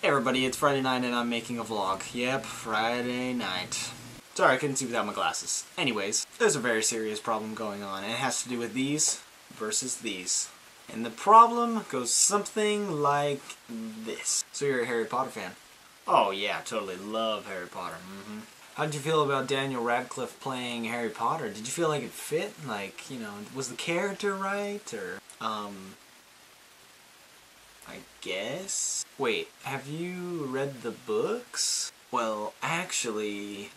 Hey everybody, it's Friday night and I'm making a vlog. Yep, Friday night. Sorry, I couldn't see without my glasses. Anyways, there's a very serious problem going on, and it has to do with these versus these. And the problem goes something like this. So you're a Harry Potter fan? Oh yeah, totally love Harry Potter. How did you feel about Daniel Radcliffe playing Harry Potter? Did you feel like it fit? Like, you know, was the character right? Or, I guess? Wait, have you read the books? Well, actually,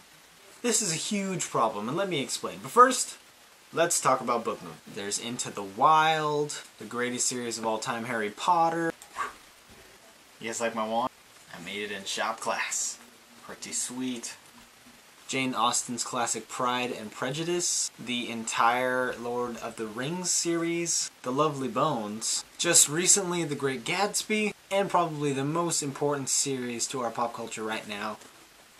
this is a huge problem, and let me explain. But first, let's talk about book movie. There's Into the Wild, the greatest series of all time, Harry Potter. You guys like my wand? I made it in shop class. Pretty sweet. Jane Austen's classic Pride and Prejudice, the entire Lord of the Rings series, The Lovely Bones, just recently The Great Gatsby, and probably the most important series to our pop culture right now,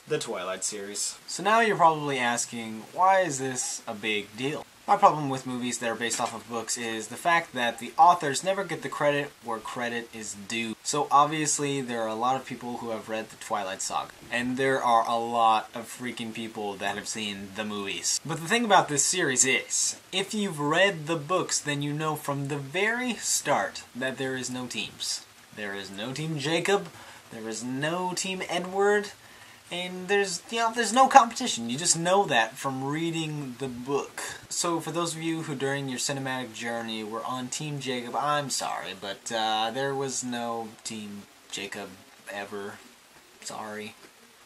the Twilight series. So now you're probably asking, why is this a big deal? My problem with movies that are based off of books is the fact that the authors never get the credit where credit is due. So obviously there are a lot of people who have read the Twilight saga. And there are a lot of freaking people that have seen the movies. But the thing about this series is, if you've read the books, then you know from the very start that there is no teams. There is no Team Jacob, there is no Team Edward, and there's no competition. You just know that from reading the book. So for those of you who during your cinematic journey were on Team Jacob, I'm sorry, but there was no Team Jacob ever. Sorry.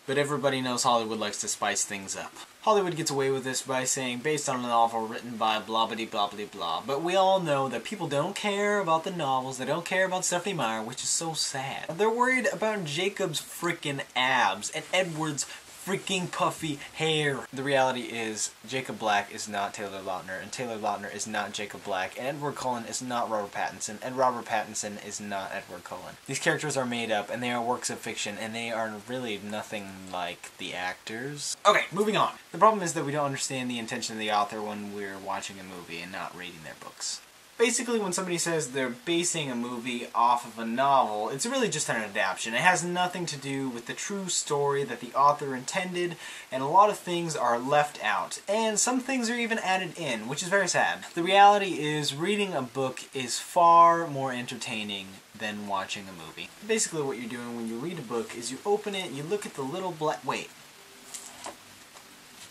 But everybody knows Hollywood likes to spice things up. Hollywood gets away with this by saying, based on a novel written by blah-blah-blah-blah-blah. But we all know that people don't care about the novels, they don't care about Stephanie Meyer, which is so sad. They're worried about Jacob's freaking abs and Edward's freaking puffy hair. The reality is, Jacob Black is not Taylor Lautner, and Taylor Lautner is not Jacob Black, and Edward Cullen is not Robert Pattinson, and Robert Pattinson is not Edward Cullen. These characters are made up, and they are works of fiction, and they are really nothing like the actors. Okay, moving on. The problem is that we don't understand the intention of the author when we're watching a movie and not reading their books. Basically, when somebody says they're basing a movie off of a novel, it's really just an adaptation. It has nothing to do with the true story that the author intended, and a lot of things are left out. And some things are even added in, which is very sad. The reality is, reading a book is far more entertaining than watching a movie. Basically, what you're doing when you read a book is you open it, you look at the little black... Wait.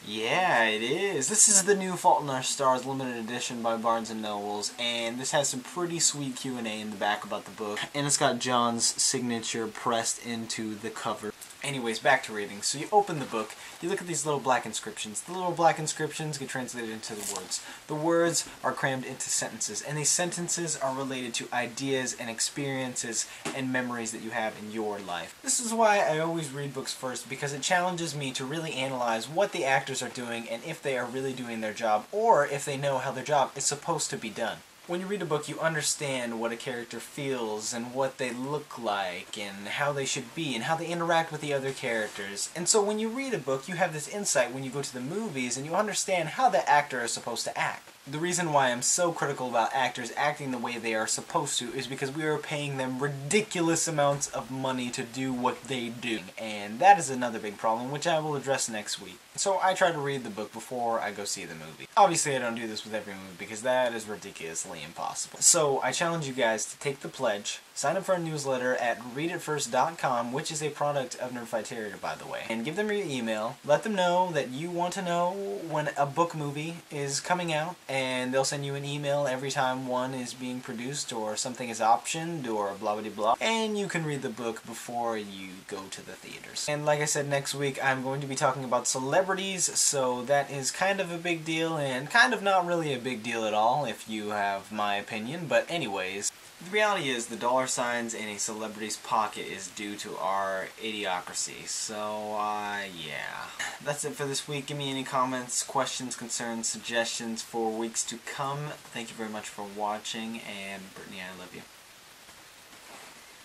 Yeah, it is. This is the new Fault in Our Stars limited edition by Barnes & Nobles, and this has some pretty sweet Q&A in the back about the book, and it's got John's signature pressed into the cover. Anyways, back to reading. So you open the book, you look at these little black inscriptions. The little black inscriptions get translated into the words. The words are crammed into sentences, and these sentences are related to ideas and experiences and memories that you have in your life. This is why I always read books first, because it challenges me to really analyze what the actors are doing and if they are really doing their job, or if they know how their job is supposed to be done. When you read a book, you understand what a character feels, and what they look like, and how they should be, and how they interact with the other characters. And so when you read a book, you have this insight when you go to the movies, and you understand how the actor is supposed to act. The reason why I'm so critical about actors acting the way they are supposed to is because we are paying them ridiculous amounts of money to do what they do. And that is another big problem, which I will address next week. So I try to read the book before I go see the movie. Obviously I don't do this with every movie because that is ridiculously impossible. So I challenge you guys to take the pledge, sign up for a newsletter at readitfirst.com, which is a product of NERDFIGHTASTIC, by the way, and give them your email. Let them know that you want to know when a book movie is coming out, and they'll send you an email every time one is being produced or something is optioned or blah blah blah, and you can read the book before you go to the theaters. And like I said, next week I'm going to be talking about celebrities, so that is kind of a big deal and kind of not really a big deal at all if you have my opinion, but anyways. The reality is the dollar signs in a celebrity's pocket is due to our idiocracy. So, yeah. That's it for this week. Give me any comments, questions, concerns, suggestions for weeks to come. Thank you very much for watching, and Brittany, I love you.